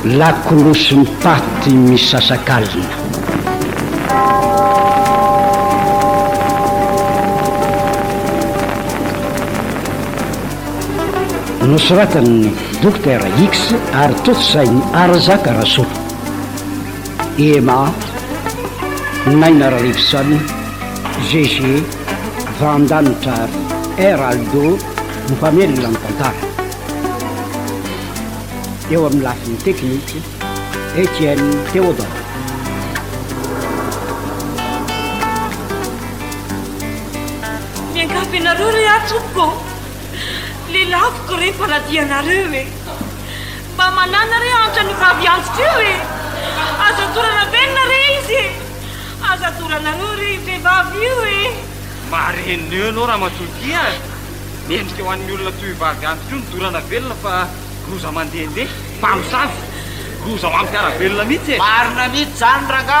lakolosy mipaty misy sasakalina. Nosoratany Dr X ary totosainy Arzaka Rasolo. Ema Naina Rarivsany GG Vandanitra Heraldo mifamelona ny tantara. Eo amin'ny lafiny tekniky Etienne Théodore. Miankafianareo re atsoko le laviko rehefa nadianareo e mba manana re antra ny vaviantsika io e azatorana velona re izy azatorana re vehivavy io e mareneo anao raha matolotya mendrika ho an'ny olona toy vaviantsika io nidorana velona fa roza mandehandeha mpamosavy roza ho ampiara velona mihitsy e marina mihitsy zany ranga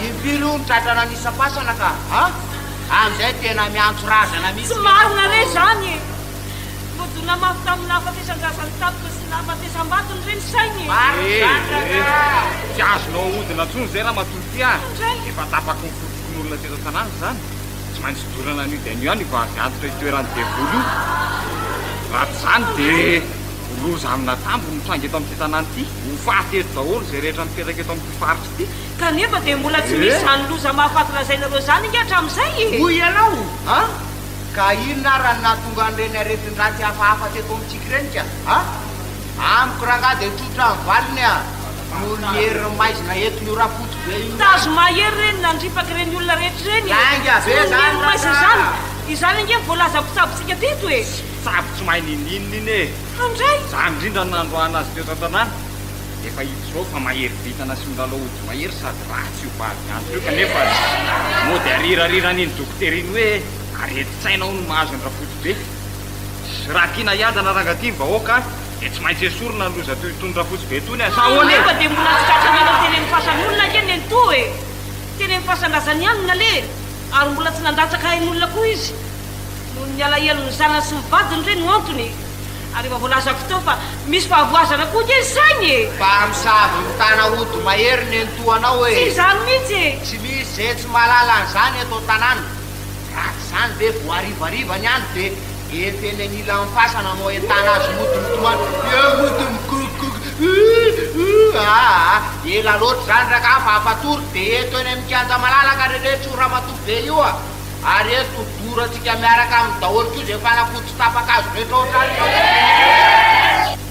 impiry io nitratrana nisapasana ka am'izay tena miantso razana mihitsy tsy marina re zany e vodona mafy tamin'ny nafatesandrazany tapika sy nafatesam-batony reny sainy tsy azonao odina ntsony zay raha matolotya efa tapaky nyfotokon'olona teto tanàna zany tsy maintsy dorana an'io dia an'io any vaviantotra itoerany devoly io raha tsy zany dia loza amina tambo mitrangy eto amin'ity tanàna ity ho faty eto daholo zay rehetra mipetraka eto amin'ity faritra ity kanefa dia mbola tsy misy zany loza mahafatirazainareo zany inga hatramin'izay e hoy ianao ka inona raha nahatonga an'ireny aretin-dratsy hafahafa teto amintsika ireny ka amiko raha dia trotra ny valiny no niery maizina etony io rafoto be io tazo mahery reny nandripaky reny olona rehetra reny langa be zany maisa zany izany ange voalaza mpitsabontsika teto e tsabo tsy mahay nininina iny e andray za indrindra nandroana azy teto an-tanàna efa hito zao fa mahery vitana sy milalao ody mahery sady ratsy io vavianto io kanefa mody arirarirany iny dokotera iny hoe areti-tsainao no mahazo ny rafoto be sy raha tiana iadana rangaty ny vahoaka dia tsy maintsy esorina ny loza toy itony rafotsy be tony asahoany nefa dia mbola tsy tratramenao teny mifasan'olona ke ny to e teny mifasanrazany anina le ary mbola tsy nandatsaka hain'olona koa izy no ny alahelony zanany sy mivadiny reny no antony ary efa voalazako teo fa misy fahavoazana koa ke sainy e fa misavy mitana ody mahery ny entoanao e tsy zany mihitsy e tsy misy zay tsy mahalala an'izany eto tanàna ratsy zany ve voarivarivany any dia enteny anila mifasana anao entana azy motomotomany moto mikokok ela loatra zany raka fa apatory dia eto eny amikanja malalaka rehetra ora matoy be io ary eto doratsika miaraka amin'ny daholoko io zay fanafotso tapaka azo rehetra ohatrany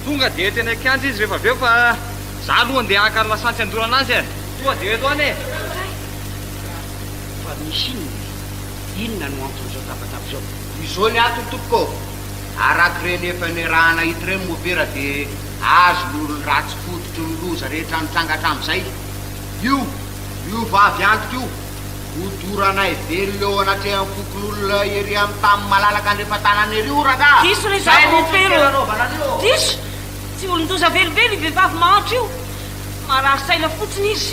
tonga dia teny akianja izy rehefa aveo fa za aloha andeha haka lasantsy andorana azy e toa dia eto any e fa misy inona no anton'izao tapatapy zao izao ny atony tompoko araky reny efa ny rahana hity reny mopera dia azo lolo ratsy fototry ny loza rehetra mitrangatra amin'izay io vaviantoko io hodoranay velo eo anatrehan'ny fokon'olona ery amin'ny tamin'ny malalaka andrefa tanana ery io raga diso re za mopero diso tsy olondoza velively vehivavy mahantra io marary saina fotsiny izy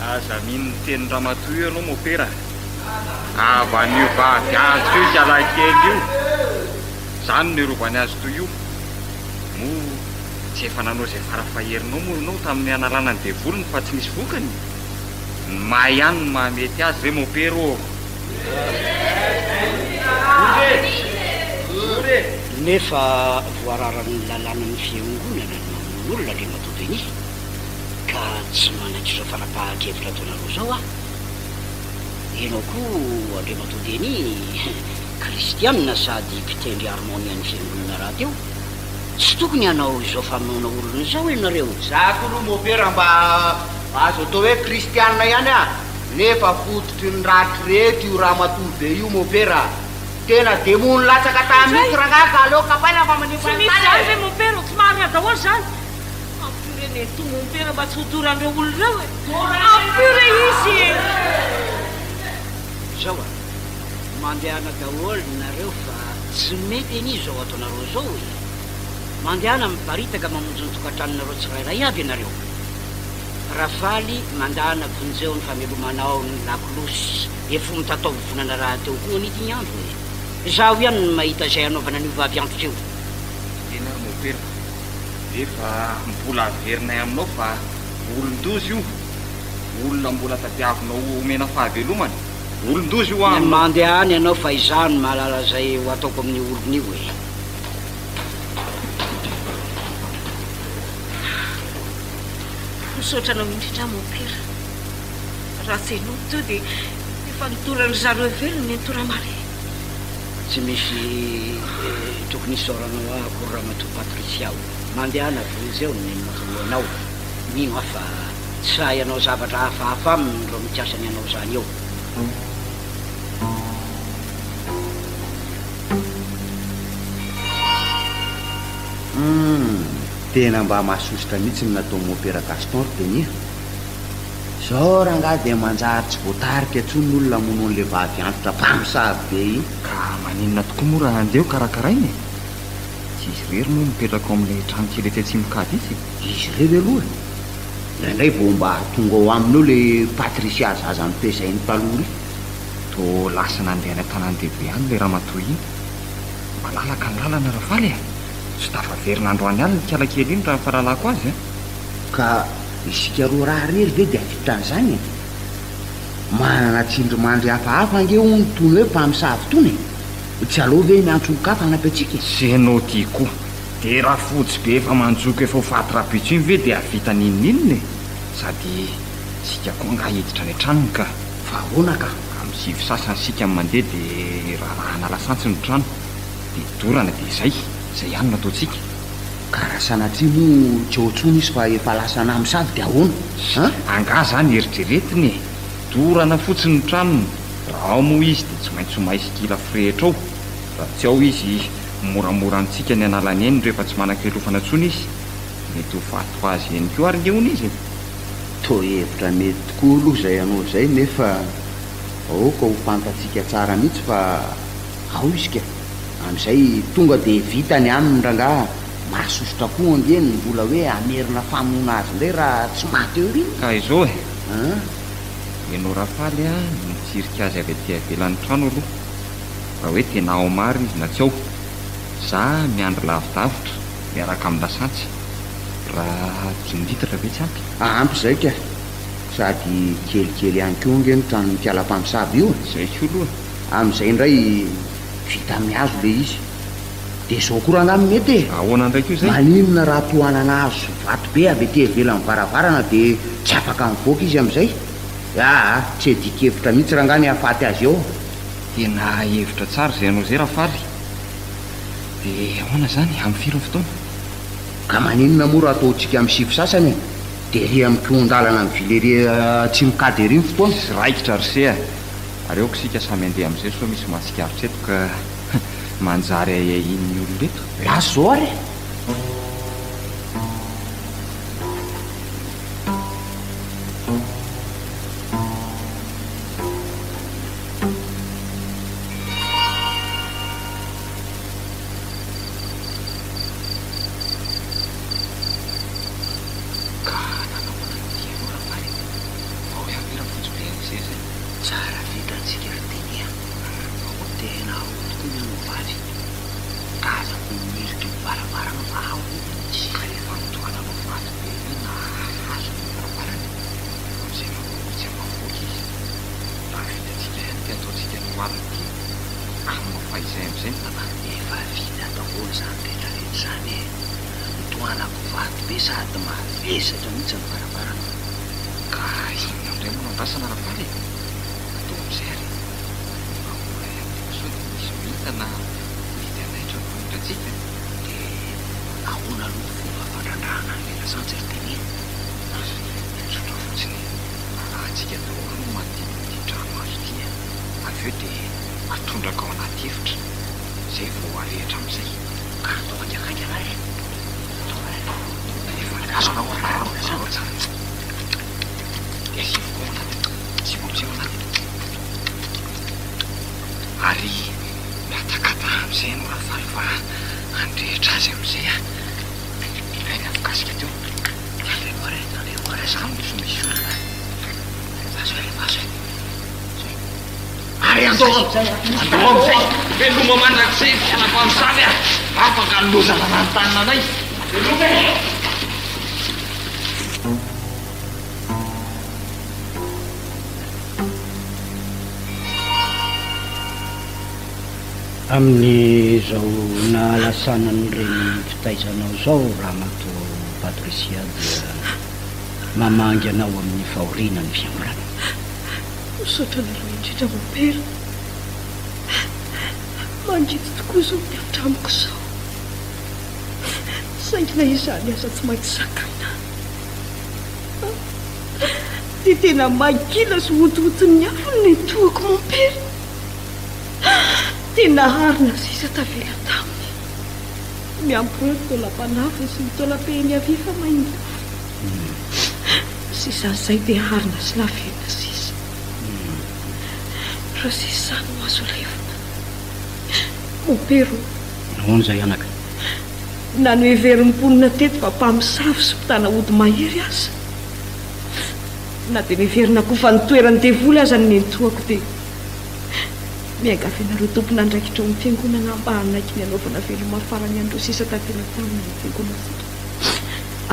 aza mino ny teny ramatoa io ianao mopera avan'io vaviantoko io kialakely io zany no erovany azy toy io mo tsy efa nanao zay farafaherinao moa anao tamin'ny analana ny devolony fa tsy misy vokany mahay ihany no mahamety azy re mopero nefa voararan'ny lalàna ny fiangonana mamon'olona le matoto iny ka tsy manaitry zao fara-pahakevitra ataonareo zao ianao koa andre matoto eny kristianina sady mpitendry harmonian'ny fiangonana raha teo tsy tokony ianao izao famonoana olona izao ianareo zako no mopera mba azo atao hoe kristianina ihany nefa fototry ny ratry rehetra io raha matoy be io mopera tena demony latsaka tamihitsy ragaka aleo kapaina fa tsy misy zany re mopera tsy marina daholo zany ampurene to mopera mba tsy hodoran'ireo olonireo e ampure izy e zao mandehana daholo nareo fa tsy mety eny zao ataonareo zao e mandehana miparitaka mamonjy ny tokantranonareo tsirairay aby ianareo rafaly mandahana vonjeo ny famelomanao ny lakolosy efo mitatao vonana raha teo koa anity ny andro e zaho ihany ny mahita zay anaovana an'io vaviantoko eo tena mopera efa mbola averinay aminao fa olon-dozy io, olona mbola tadiavinao omena fahavelomany, olon-dozy io ny mandeha any ianao fa izany mahalala zay ho ataoko amin'ny olon'io e. misaotranao indrindra mopira raha tsy enoto teo dia efa nitorany zareo velony nitora mare. Tsy misy tokony isoranao akory raha mato Patrisia mandehana vozy eo ny matoloanao mino afa tsy raha ianao zavatra hafahafa aminy ro mikiasany ianao zany eo. Tena mba mahasositra mihitsy ny natao mopera Gaston tenia zao raha ngahy dia manjary tsy voatarika ntsony olona mono an'le vavy antitra mpamosavy be iny. Ka maninona tokoa moa raha andeo karakarainy tsy izy rery moa mipetraka ao amin'ilay trano kely ety Atsimokady izy. Izy rery aloha indray vao mba tonga ao aminy eo le Patrisia zaza nipezainy taloha ry to lasa nandeha any an-tanan-dehibe any le ramatoa iny mba lalaka ny lalana raha faly a tsy tafaverinandro any alina ny kiala kely iny raha fahalalako azy a. Ka isika roa raha rery ve dia avitan'izany e manana tsindrimandry hafahafa ange ho nytony hoe mpamosavy tony tsy aleo ve miantso-kafa anampitsika senao ty koa dia raha fotsy be efa manjoko efa ho faty rapitso iny ve dia avita ninininy sady sika koa nga hiditra any an-tranony ka fa hoana ka amin'ny sivy sasany sika mandeha dia raha nalasantsy ny trano dia dorana dia izay ihany nataontsika. Ka raha sanatria moa tsy ohatsony izy fa efa lasa namosavy dia ahoana anga zany eritreretiny dorana fotsiny ny tranony raha ao moa izy dia tsy maintsy maisy kila firehetra ao raha tsy ao izy moramora antsika ny analany eny rehefa tsy manan-kelofana ntsony izy mety ho faty ho azy eny ko ary ngeony izy to hevitra mety tokoa aloha zay anao zay nefa aoka ho fantatsika tsara mihitsy fa ao izy ka amin'izay tonga dia vitany aminy rangaha mahasositra koa angeny mbola hoe amerina famoana azy indray raha tsy maty eo riny ka izao e ianao raha faly a mitsirika azy avy aty avelan'ny trano aloha raha hoe tena ao mary izy na tsy ao za miandry lavidavitra miaraka amin'ny lasantsy raha tsy miditatra ve tsy ampy ampy zay ka sady kelikely ihany ko angeny trano mikiala-mpamosavy io zay ko aloha amin'izay indray vita mihazo le izy dia zao koa raha ngamy mety e ahoana ndraiky io zay maninona raha tohanana azo vato be avy aty avelan'ny varavarana dia tsy afaka mivoaka izy amin'izay tsy edikevitra mihitsy raha ngany hahafaty azy eo tena hevitra tsara zay anao zay raha faly dia ahoana zany amin'ny firy fotoana ka maninona moa raha ataontsika amin'ny sivy sasany dia ry amin'ny koondalana ny vilere Atsimokady ery ny fotoana sy raikitra rysea ary eoko sika samy andeha amin'izay so misy mahatsikaritra eto ka manjary in'ny olona eto lasa zao ary ary miatakata amin'izay no raha faly fa andrehitra azy amin'izay ay nafikasika teo andehore zany misy olona ary andao amin'izay veloma mandrakizay fianako amin'izany a afaka lozana nanotanina anay veloma amin'ny zao nahalasanan'ireny fitaizanao zao raha mato Patrisia dia mamangy anao amin'ny fahoriana ny fiangonana. Misaotra anareo indrindra mopera, mangidy tokoa zao ny antramiko zao, saingina izany aza tsy maintsy sakaina dia tena magila sy hotohotony afony ny toako mopera. Tena harina sisa tavela taminy, miampireo ny taolam-panafy sy ny taolam-pehiny avifa maingo sisan'izay dia harina sy lavena sisa. Raha sisany ho azo levina mopero nohony zay anaka na no heverin'ny mponina teto fa mpamisavy sy mpitana ody mahery aza, na dia miverina koa fa nitoerany devoly aza ny nentoako dia miangavenareo tompona andraikitra ao amin'ny fiangonana mba hanaiky ny anaovana velomafarany andreo sisa tantena tamin'ny fiangonana fota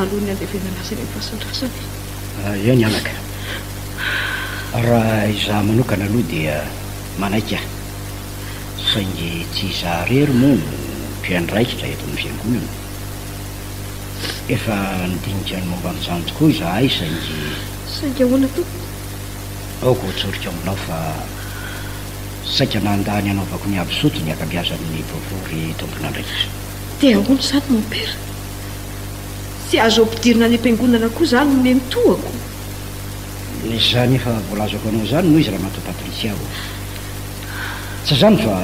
alohan'ny andevenana azy ny fahasandrasany. Eny anaka, raha izaho manokana aloha dia manaiky aho, saingy tsy izaho rery moa no mpiandraikitra eto amin'ny fiangonana. Efa nidinika ny momba n'izany tokoa izahay saingy ahoana tompoko? Aoko tsorika aminao fa saika nandany anaovako ny abisoto ny akabiazan'ny vovory tompon'andraikitra. Dia ahoana izany mopera? Tsy azo ampidirina any am-piangonana koa izany no nentoako. Izany efa voalazako anao izany noho izy raha mato Patrisia aho. Tsy zany fa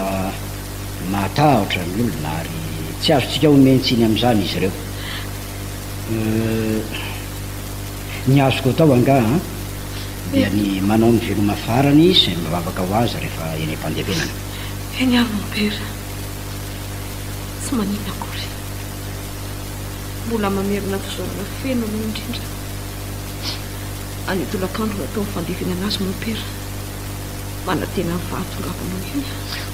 matahotra ny olona ary tsy azontsika homentsiny amin'izany izy ireo. Ny azoko atao anga dia ny manao ny velomafarany sy mivavaka ho azy rehefa eny am-pandevenana. Eny avy mopera, tsy manina akory, mbola mamerina fizaorana feno no indrindra any tolakandro natao ny fandevenana azy mopera, manantena ny vahatongavanao iny.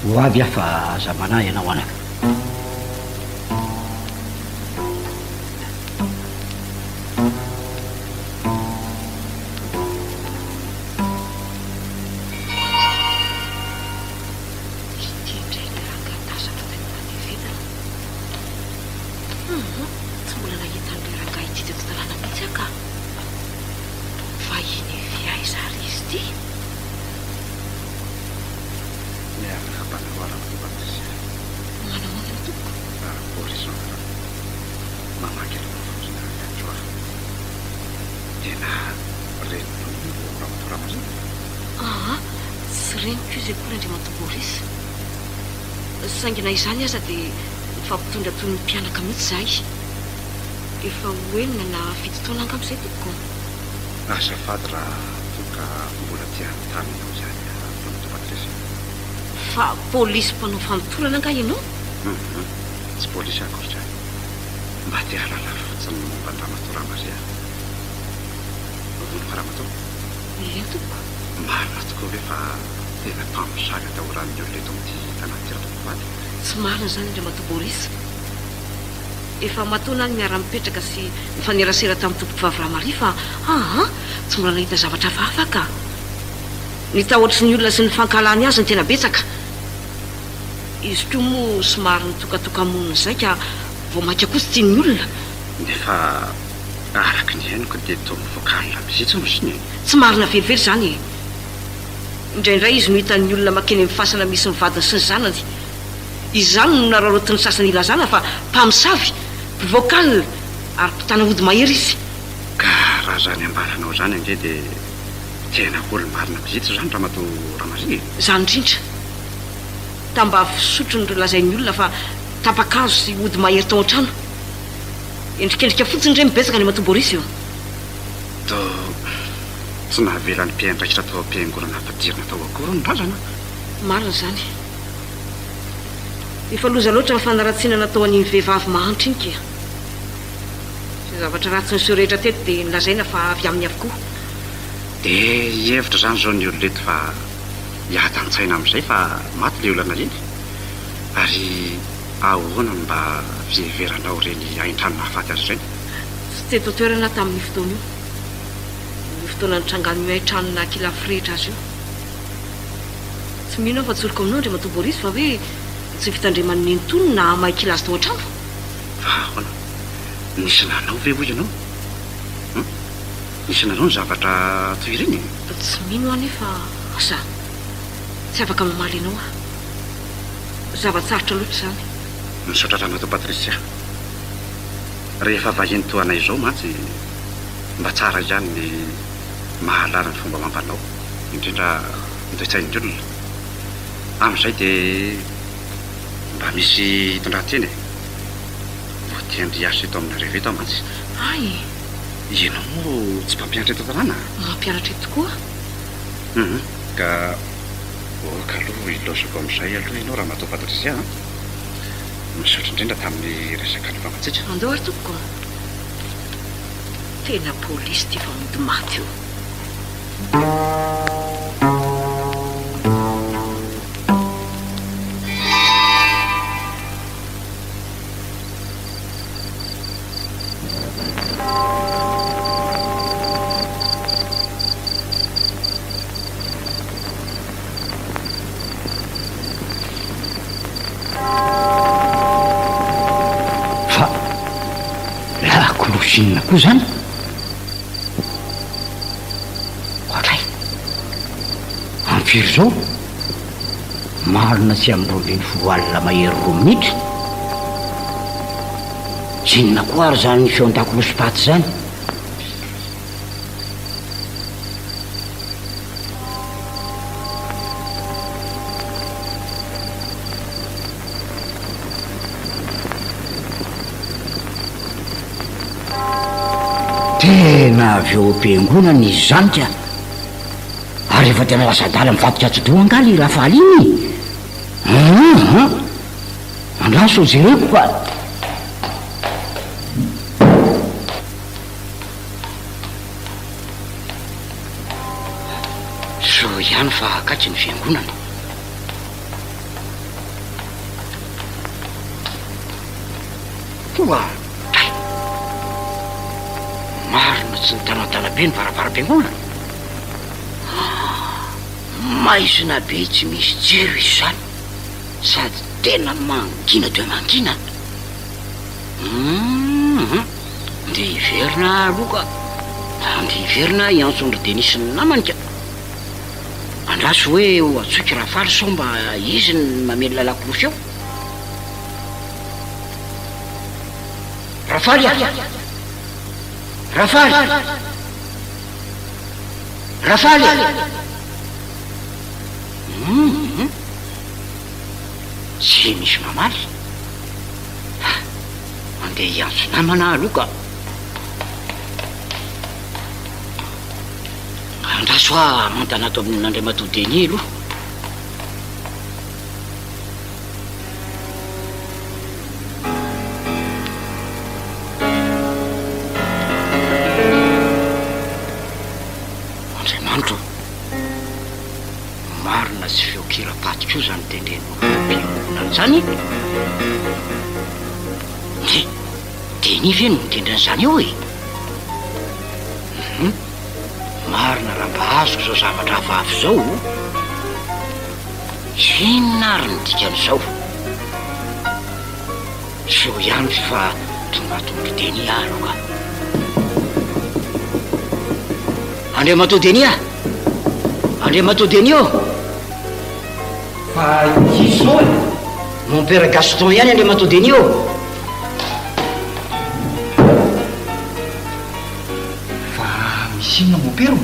Ho avy aho fa aza manahy ianao anaka. Saingina izany aza dia mifampitondra toy ny mpianaka mihitsy zahay. Efa hoenina na fito taona angamizay tompoko. Azafady raha toka mbola tiany taminao izany tomato Patrisia. Fa polisy mpanao fanotorana anga ianao? Tsy polisy akory mba tia halala fotsiny momba ny Ramatoa. Fa Ramatoa, Eny tompoko. marina tokoa hoe fa tena mpamosavy atahoran'ny olona eto amin'ity tanàna tompoko. Tsy marina zany indray mato Boris. Efa matoana any miara-mipetraka sy mifanerasera tamin'ny tompoko vavy Ramary fa tsy mbola nahita zavatra hafahafa ka. Ny tahotra ny olona sy ny fankalany azy ny tena betsaka. Izy toa moa somary nitokatoka-monina izay ka vao maika koa sy tian'ny olona. Nefa araky ny henoko dia toa mivoakalina mizitsy mosiny. Tsy marina velively zany e. Indraindray izy no hitan'ny olona makeny amin'ny fasana misy mivadiny sy ny zanany. Izany no nararotiny sasany ilazana fa mpamosavy, mpivoakalina ary mpitana ody mahery izy. Ka raha zany ambaranao zany ange dia tena olo-marina mizitsy zany Ramatoa Ramary. Zany indrindra. Tamba fisotro ny lazain'ny olona fa tapakazo sy ody mahery tao an-trano. Endrikendrika fotsiny indray mibetsaka ny Mato Boris io. Tsy nahavelan'ny mpiandraikitra tao am-piangonana ampidirina tao akory ny razana. Marina zany. Efa loza loatra ny fanaratsiana natao an'iny vehivavy mahantry iny kia. Izay zavatra ratsy ny seho rehetra teto dia nilazaina fa avy aminy avokoa. Dia hevitra zany zao ny olona eto fa hiady an-tsaina amin'izay fa maty le olana iny. Ary ahoana mba fiheveranao reny hain-trano nahafaty azy ireny? Tsy teto toerana tamin'ny fotoana io. Ny fotoana nitrangany io hain-trano na kilafo rehetra azy io. Tsy mino aho fa tsoriko aminao indray Mato Boris fa hoe tsy fitandriman'ny antonony na mahay kilasy tao an-trano ahoana nisy nanao ve ho ianao nisy nanao ny zavatra toy ireny tsy mino anefa sa tsy afaka mamaly anao a zavatsarotra loatra zany misaotra ranato Patricia rehefa vahiny toanay izao mantsy mba tsara izany ny mahalala ny fomba mampanao indrindra nitoetsain'ny olona amin'izay dia mba misy hitondranteny voatiandry asa eto aminareo eto mantsy ay ianao moa tsy mpampianatra eto tanàna mampianatra eto tokoa ka oka aloha ilosako amin'izay aloha ianao raha natao Patricia misaotra indrindra tamin'ny resaka nyfamatsika andeo ary topoko tena polisy ty fa mody maty io inona koa zany ohatray ampiry zao marina tsy am'roambiny folo alina mahery 2 minitra inona koa ary zany ny feon-dakolosipaty zany tena avy eo am-piangonana izy zany ka ary efa tena lasa-dala mivatika tsodoa angaly rahafaly iny andraso jereko fa so ihany fa akaky ny fiangonana koa marina tsy ny tanatana be ny varavaram-piangonana maizina be tsy misy jero izy zany sady tena mangina de mangina nde hiverina aloka nde hiverina iantsondro denisy ny namany ka andraso hoe ho atsoky rahafaly sao mba izy ny mamely lalakolosy eo rahafaly rahafaly rahafaly tsy misy mamaly mandeha hiantso namana aloka andraso a mantanato amin'Andriamatodeny aloha Andriamanitro marina sy feokira-patika io zany tendren'olona zany deny ve no mitendran'izany eo e marina raha mba azoko zao zavatra avavy zao inona ary ny dikan'izao so ihany fa tongatongotry deny aloka Andriamatodeny Andriamatodeny fa iso mon père Gaston ihany Andriamatodeny fa misy inona mopero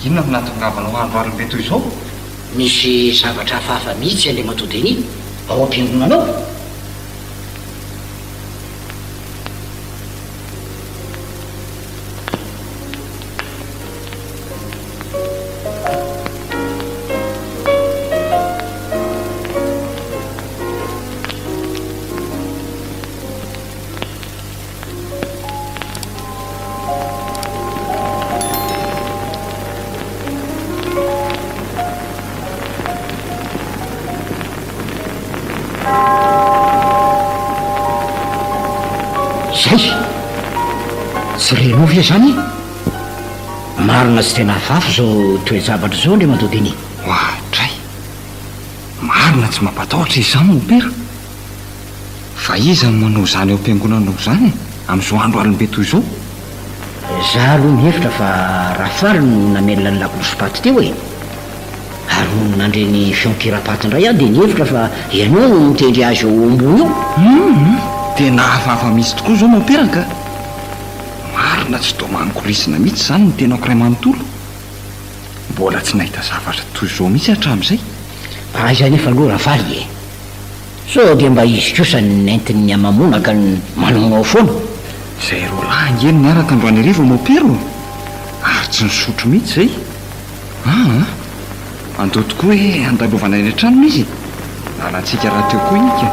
inona no natongavanao andro alim-be toy izao misy zavatra hafahafa mihitsy Andriamatodeny ao am-piangonanao zay tsy renao ve zany marina tsy tena afafy zao toe-javatra zao Andriamatodeny ohatray marina tena tsy mampatahotra izany mopera fa iza no manao zany eo am-piangonanao zany amin'izao andro alimbe toy izao. Za aloha mihevitra fa rahafaly no namelona ny lakolosopaty teo e, ary no nandreny fionkira-paty indray aho dia nihevitra fa ianao no mitendry azy eo ombo io. Tena hafahafa misy tokoa izao mopera ka marina tsy tao mankorisina mihitsy zany ny tenako ray manontolo. Mbola tsy nahita zavatra toy izao mihitsy hatramin'izay. Izay nefa aloha rahafaly e, sao dia mba izy kosa ny nentin'ny amamonaka ny manonao foana. Izay ro lahy ngeny niaraka androany arivo mopero ary tsy nisotro mihitsy zay. Andao tokoa hoe andalovana eny an-trano izy nalantsika raha teo koa ika.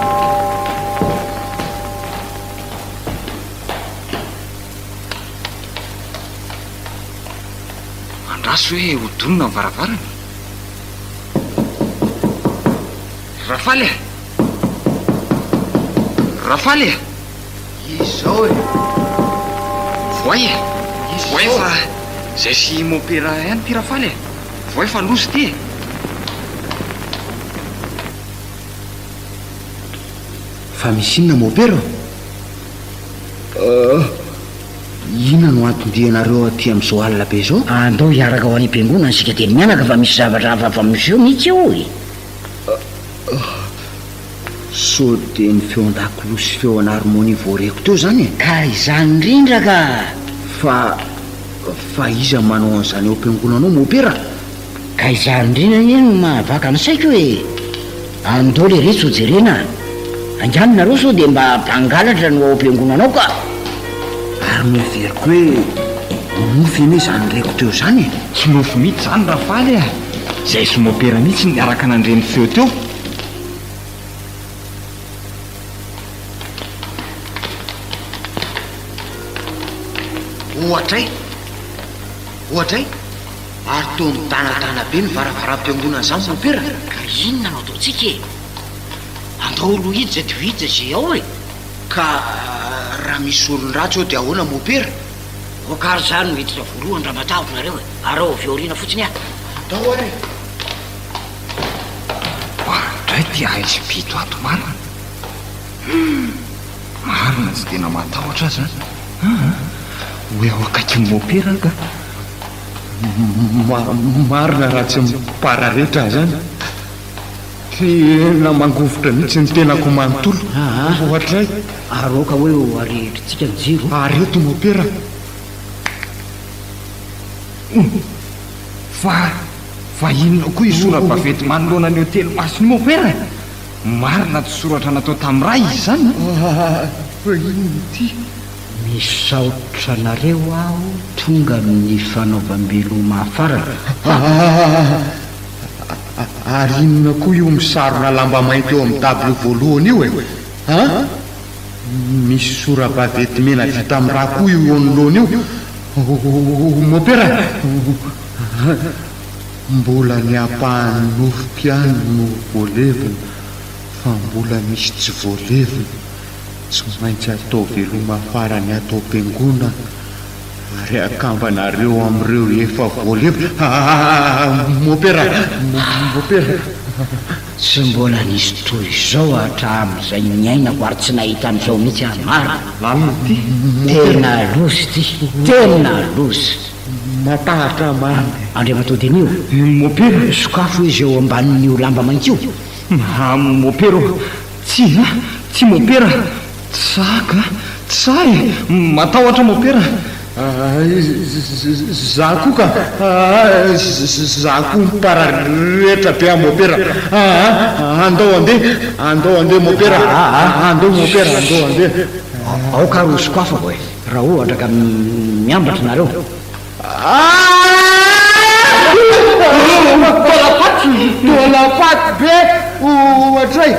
Andraso hoe hodonina ny varavarana. Rafaly Rafaly izao e voay voay fa zay sy mopera ihany ty Rafaly voay fa lozy ty. fa misy inona mopera? Inona no antondianareo aty amin'izao alina be zao? Andao hiaraka ho any am-piangonana sika teny mianaka fa misy zavatra hafahafa amin'izao mihitsy eo e. So dia ny feo an-dakiloha sy feo an' harmonie voareko teo zany e? Ka izany indrindra ka fa iza manao an'izany eo am-piangonanao mopera? ka izany indrindra iny no mahavaka ny saiko hoe andao le retsy ho jerena anganonareo sao dia mba mpangalatra no ao am-piangonanao ka. Ary miveriko hoe mofy ene izany reko teo zany e? Tsy mofo mihitsy zany Rafaly zay sy mopera mihitsy niaraka nandreny feo teo. Ohatra ary to mitanatana be ny varavaram-piangonana zany mopera. Ka inona no ataontsika e? Andao lohiditra dia hiditra zay ao e. Ka raha misy olon-dratsy ao dia ahoana mopera? Voakary zany no hiditra voalohany raha matavy nareo e, ary ao vioriana fotsiny aho. Atao ary ndray ty aizy pito ato marina marina tsy tena matahotra azy hoe ao akaiky ny mopera ka marina raha tsy mipararetra zany tena mangovotra mihitsy ny tenako manontolo ohatray ary oka hoe arehetritsika ny jiro areto mopera fa inona koa isora-bavety manoloana ny hotely masiny mopera marina tsy soratra natao tamin'ny ray izy zany fa inona ty misaotra nareo aho tonga amin'ny fanaovam-belo mahafarana. Ary inona koa io misarona lamba mainty eo amin'ny tableau voalohany io e? Misy sora-bavety mena vita amin'ny raha koa io eo anoloana io mopera. Mbola ny ampahan'ny nofo-piano no voalevina fa mbola misy tsy voalevina tsy maintsy atao veloma farany atao am-piangona ary akambanareo amin'ireo efa voalevina. Mopera tsy mbola nisy toy izao hatramin'izay niainako ary tsy nahita an'izao mihitsy ahy maro lalina ty tena lozy ty tena lozy matahatra marina andriamatao-denio mopera sokafo izy eo ambanin'io lamba maintsio mopera tsy mopera tsaka tsay matahotra mopera za koa ka za koa mipararetra be a mopera. Andao andeha mopera andao mopera andao andeha ao ka ro sokafako e raha ohatra ka miambatra nareo tolapaty be ohatray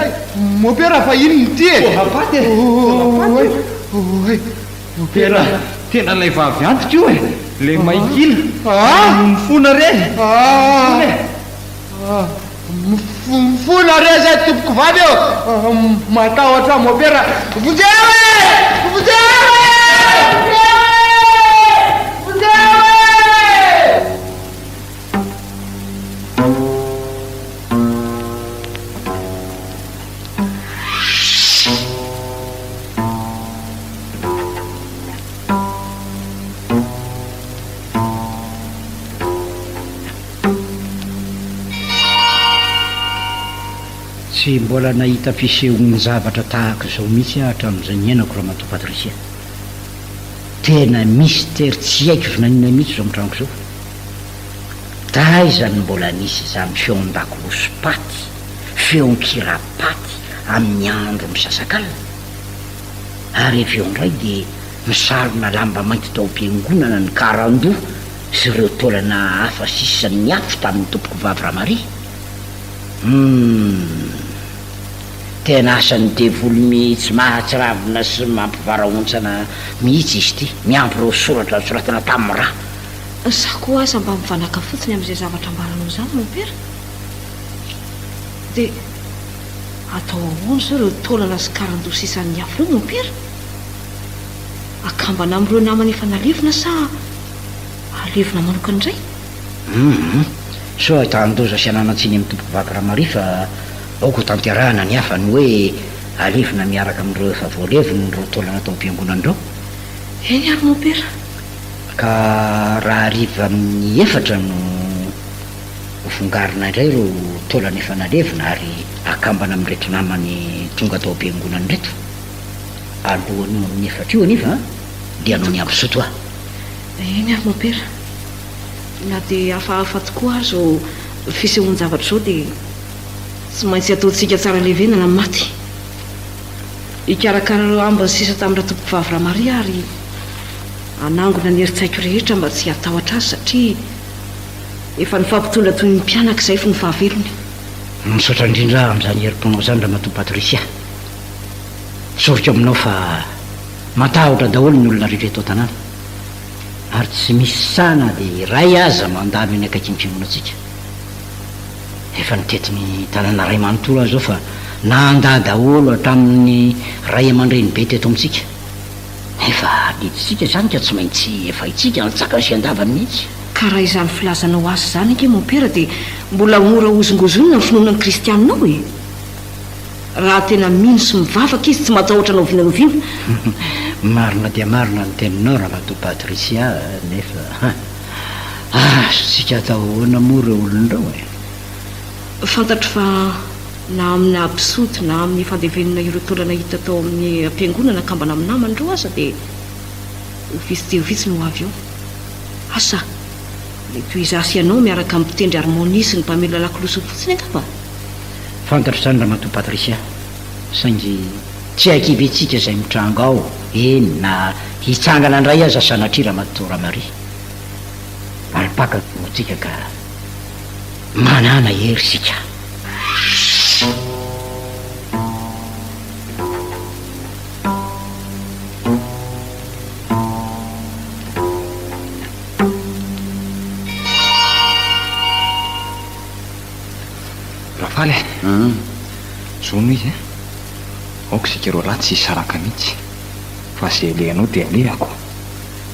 mopera fa inony ty e mopera tena lay vavy antiko io e le maikila mifona re mifona re zay tompoko vavy eo matahotra mopera sy mbola nahita fisehon'ny zavatra tahaka izao mihitsy hatramin'izay ny ainako raha matoa Patrisia. Tena mystère tsy haiko zinanina mihitsy zao mitrangoko zao. Taizany mbola nisy izany feon-dakolosy paty, feon-kirapaty amin'ny andro misasak'alina. Ary avy eo indray dia misarona lamba mainty tao am-piangonana ny karandoha sy ireo taolana hafa sisany afo tamin'ny tompoko vavy Ramaria. Tena asany devoly mihitsy mahatsiravina sy mampivarahontsana mihitsy izy ity, miampy ireo soratra soratana tamin'ny raha. Za koa aza mba mivanaka fotsiny amin'izay zavatra ambaranao izany mon père. Dia atao ahoana zao ireo taolana sy karandoha sisan'ny afo ireo mon père? Akambana amin'ireo namana efa nalevina sa alevina manokana indray? So hitan-doza sy ananatsiny amin'ny tompoko vavy Ramaria fa aoko tanterahana ny hafa ny hoe alevina miaraka amin'ireo efa voaleviny ireo taolana tao am-piangonan'ireo. Eny ary mon père. Ka raha hariva amin'ny efatra no hofongarina indray ireo taolana efa nalevina ary akambana amin'reto namany tonga tao am-piangonana reto. Alohany amin'ny efatra io aniva dia anao ny ampisoto ah. Eny ary mon père. Na dia hafahafa tokoa ary zao fisehoan-javatra zao dia tsy maintsy ataontsika tsara levenana maty. Hikarakara ireo ambiny sisa tamin'ireo tompoko vavy Ramaria ary anangona ny heritsaiko rehetra mba tsy hatahotra azy satria efa nifampitondra toy ny mpianaka izay fo ny fahavelony. Misaotra indrindra amin'izany herim-ponao izany raha matoa Patrisia. Soriko aminao fa matahotra daholo ny olona rehetra eto an-tanàna ary tsy misy sana dia ray aza mandalo eny akaiky ny fiangonantsika. Efa nitetin'ny tanàna ray manontolo azy zao fa nanda daholo hatramin'ny ray aman-dreny be teto amintsika. Efa liditsika zany ka tsy maintsy efa itsika nitsaka sy andava mihitsy. Ka raha izany filazanao azy zany anke mon père dia mbola mora ozongozonina ny finoana ny kristianinao e. Raha tena mino sy mivavaka izy tsy matahotra anao vinanoviana. Marina dia marina ny teninao raha matoa Patrisia nefa sika atao ahoana moa ireo olon'ireo e. Fantatro fa na amin'ny absoto na amin'ny fandevenina ireo taolana hita tao amin'ny ampiangonana akambana amin'ny namandreo aza dia vitsy no avy eo. Asa le toy izasy ianao miaraka amin'ny mpitendry harmonie sy ny mpamela lakolosy fotsiny angamba. Fantatro izany raha matoa Patrisia saingy tsy haiko ivetsika izay mitranga ao eny na hitsangana indray aza sanatria raha matoa Ramaria. Alipaka motsika ka manana hery sika. Rafaly zao no izy aoko sika ro raha tsy saraka mihitsy fa zay alehanao dia alehako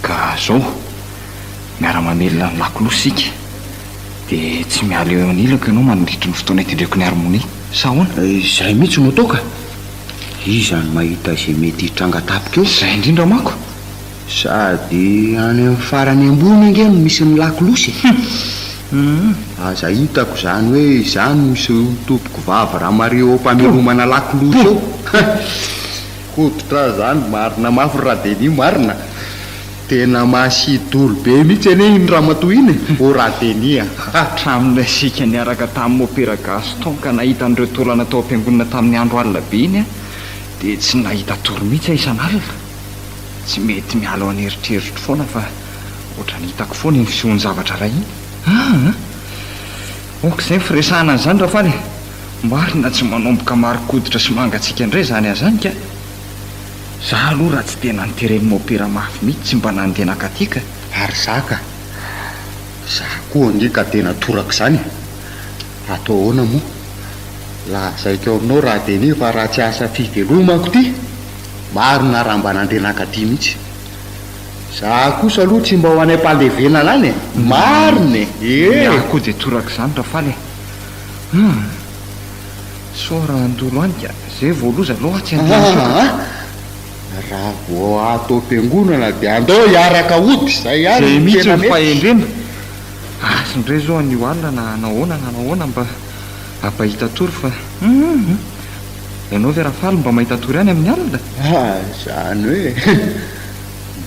ka zao miara-mamelona ny lakolosy sika dia tsy miala eo anilako ianao manodritry ny fotoana hitendreko ny harmonie sa ahoana? Izay mihitsy no ataoka. Izany mahita izay mety hitranga tapika eo. Zay indrindra mako. Sady any amin'ny farany ambony ange no misy ny lakolosy. Aza hitako zany hoe izany misy tompoko vavy Ramaria ao mpamelomana lakolosy eo. Koditra zany marina mafy raha dia ny marina. Tena masidolo be mihitsy anie iny ramatoa iny o radenia. Hatramin'ilay sika niaraka tamin'ny opera Gaston ka nahita an'ireo taolana tao am-piangonana tamin'ny andro alina be iny dia tsy nahita toro mihitsy isan'alina. Tsy mety miala ao an'eritreritra foana fa ohatra ny hitako foana iny fisehoany zavatra ray iny. Oka izay firesahana an'izany Rafaly. Marina tsy manomboka marikoditra sy mangatsika indray zany azany ka. Za aloha raha tsy tena niteren'ny opera mafy mihitsy tsy mba nandeha nakatika. Ary zaka za koa ange ka tena toraka izany. Atao ahoana moa? Lazaiko ao aminao raha dia ny fa raha tsy asa fivelomako ty marina raha mba nandeha nakaty mihitsy. Za kosa aloha tsy mba ho any am-palevena lany e. Marina e. Koa dia toraka izany Rafaly. So raha andolo any ka zay voaloza aloha tsy andolo. Raha vao atao am-piangonana dia andao hiaraka hody zay ihany. Zay mihitsy ny fahendrena. Asindray zao anio alina na nahoana mba ampahita tory fa ianao ve raha faly mba mahita tory ihany amin'ny alina zany hoe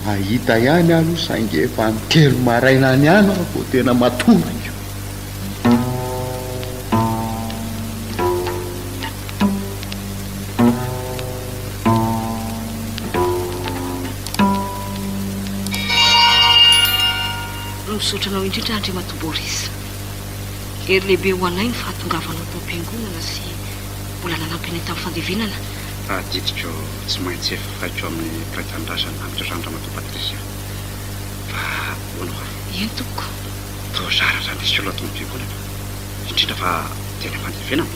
mahita ihany aloha saingy efa mitelo maraina any any vo tena matory misotranao indrindra andre Matoborisa. Ery lehibe ho anay ny fahatongavanao tao am-piangonana sy mbola nanampiny tamin'ny fandevenana. Didiko tsy maintsy efa faiko amin'ny praitandrasana amitra Randra Matopatrisia. Fa hoanao eny tompoko tao zaratra misy olona tao am-piangonana indrindra fa tena fandevenana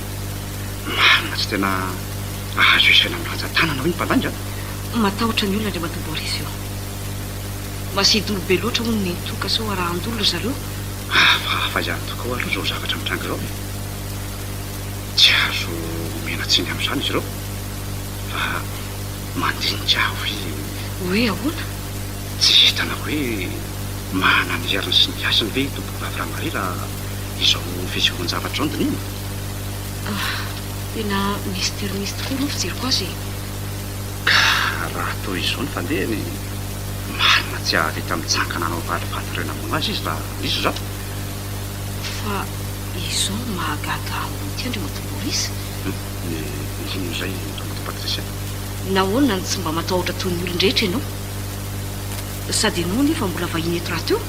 marina tsy tena ahazo isaina amin'ny ratsan-tanana hoe ny mpandanjana. matahotra ny olona andre Matoborisa io. Masidolo be loatra hono ny toka sao arahandolo zareo. Fa ihany tokoa aloha zao zavatra mitranga zao tsy azo menatsiny amin'izany izy ireo fa mandinika hoe ahoana tsy hitana hoe mana ny heriny sy ny asiny ve tompoko vavy raha izao fisehoan-javatra ondiny iny. tena misterimisy tokoa aloha fijeriko azy. Ka raha toy izao ny fandehany marina tsy ahavita mitsankana anao valivaty rena moa azy izy raha misy zao. Fa izao mahagaga amoty andre Matoborisa. Inon'izay Matopatrisia? Nahoana ny tsy mba matahotra toy ny olon-drehetra ianao? Sady ianao nefa mbola vahiny eto raha teo?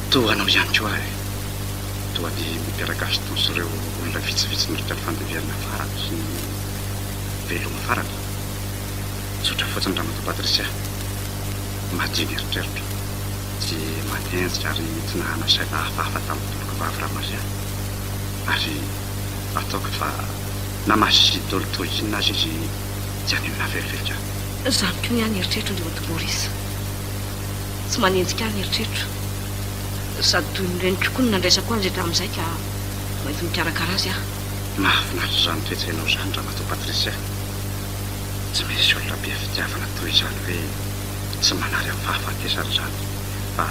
Toa anao ihany koa ahy. Toa ny mipiara-gaston sy ireo olona vitsivitsy nirika ny fandeverana farany sy ny veloma farany. Tsotra fotsiny raha Matopatrisia. Madiny eritreritra. Tsy manenjika ary tsy nahanasaina hafahafa tamin'ny tompoko vavy Ramaria. Ary ataoko fa namasy dolo toy inona azy izy tsy any amina velively ka. Zany koa ihany eritreritra andre Matoborisa. Tsy manenjika any eritreritra. Sady toy ny reniko koa no nandraisako azy hatramin'izay ka mainty mikarakara azy aho. Mahafinaritra izany toetsainao izany raha Matopatrisia. Tsy misy olona be fitiavana toy izany hoe tsy manary amin'ny fahafatesana izany. Fa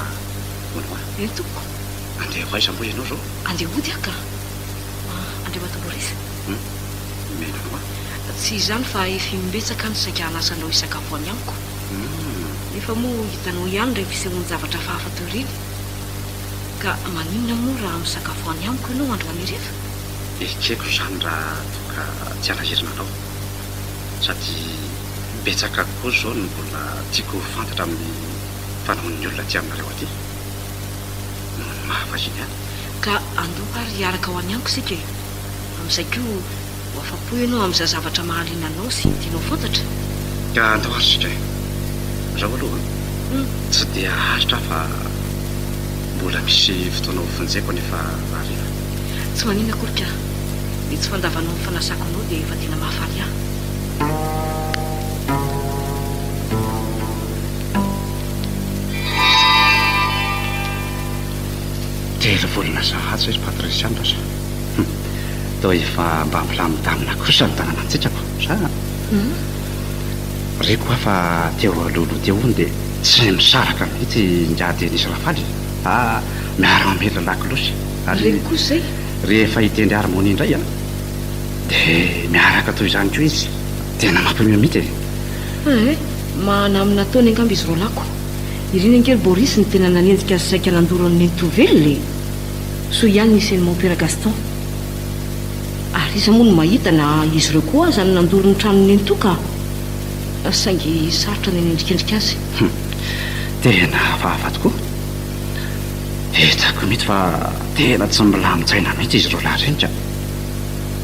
hoanao eny tompoko andeha ho aiza moa ianao zao? andeha ody aho ka andre Matoborisa. Menanao Tsy izany fa efa mimbetsaka ny saika hanasanao isakafo any amiko. Nefa moa hitanao ihany rehefa fisehoan-javatra hafahafa toy ireny. Ka maninona moa raha misakafo any amiko ianao androany rehefa? Ekeko izany raha toka tsy alahirina anao. Sady betsaka koa zao ny mbola tiako fantatra amin'ny fanaon'ny olona ty aminareo aty. Mahavahiny ihany. Ka andao ary hiaraka ho any amiko sika e. Amin'izay koa ho afa-po ianao amin'izay zavatra mahaliana anao sy tianao fantatra. Ka andao ary sika zao aloha tsy dia ahazitra fa mbola misy fotoana ho vonjeko nefa hariva. Tsy manina akory ka ny tsy fandavanao ny fanasako anao dia efa tena mahafaly ahy. Telo volana zahatsa izy Patrisia ndrasa. Toa efa mba milamindamina kosa ny tanàna antsika ko sa ry koa fa teo alolo teo ony dia tsy misaraka mihitsy ngiady nisy rafaly. Miara-mamela lakolosy Reny koa izay rehefa hitendry harmonie indray dia miaraka toy izany koa izy tena mampimeo mihitsy e. Manamina taona angamba izy roa lako. Ireny ankely Boris ny tena nanenjika azy saika nandoran'ny Toveliny. So ihany nisy ny Mampera Gaston. Ary iza moa no mahita na izy ireo koa aza ny nandoro ny tranony eny toka. Saingy sarotra ny nendrikendrika azy. Tena hafahafa tokoa. Hitako mihitsy fa tena tsy milamin-tsaina mihitsy izy roa lahy renika.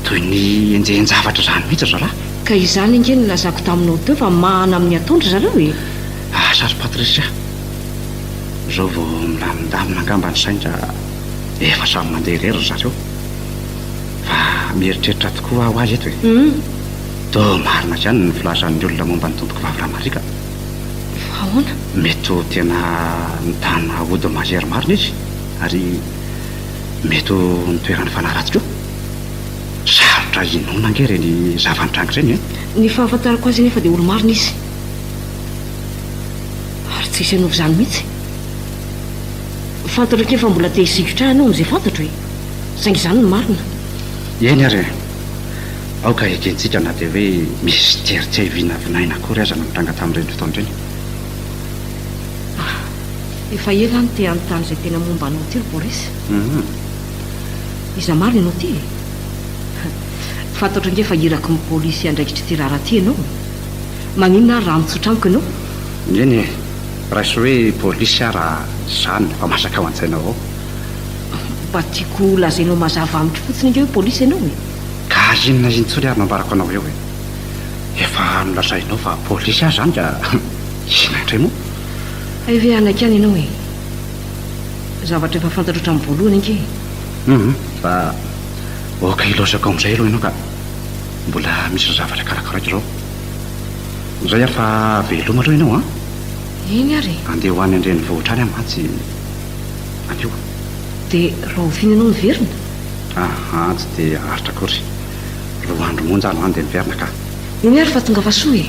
Toy ny enjehin-javatra izany mihitsy zalahy. Ka izany angeny lazako taminao teo fa mahana amin'ny atondra zareo e. Sary Patrisia. Zao vao milamindamina angamba ny sainja efa samy mandeha irery zareo. Fa mieritreritra tokoa ho azy eto e. Toa marina izany ny filazan'ny olona momba ny tompoko vavy Ramarika. Fa ahoana? Mety ho tena nitana ody mazery marina izy ary mety ho nitoerany fanaratsy koa. Sarotra inona ange reny zava-nitranga ireny e. Ny fahafantarako azy nefa dia olo marina izy. Ary tsy hisy hanaovy izany mihitsy. Fantatra anke fa mbola te hisikotra anao amin'izay fantatro e. Saingy izany ny marina. eny ary aoka ekentsika na dia hoe misy teritsevinavinaina akory aza na mitranga tamin'ireny fotoandreny. Efa ela any te anontany izay tena momba anao ty ry polisy. Iza marina ianao ty fantatra nge fa irako ny polisy andraikitry ty rahara ty ianao. Maninona raha mitsotra amiko ianao? Eny raha sy hoe polisy raha zany fa masaka ao an-tsaina avao. Mba tiako lazainao mazava amitry fotsiny inge hoe polisy ianao e. Ka inona intsony ary mambarako anao eo e. Efa nolazainao fa polisy ahy zany ka inandray moa. Aive anaky any ianao e. Zavatra efa fantatra hatramin'ny voalohany inge. Fa oka ilosako amin'izay aloha ianao ka mbola misy zavatra karakaraiky zao. Zay ary fa veloma aloha ianao a. Eny ary andeha ho any andreny vohitra any amatsy anio. dia raha oviana ianao niverina? Tsy dia haritra akory. Roa andro monja no andeha niverina ka. Eny ary fa tonga fa soa e.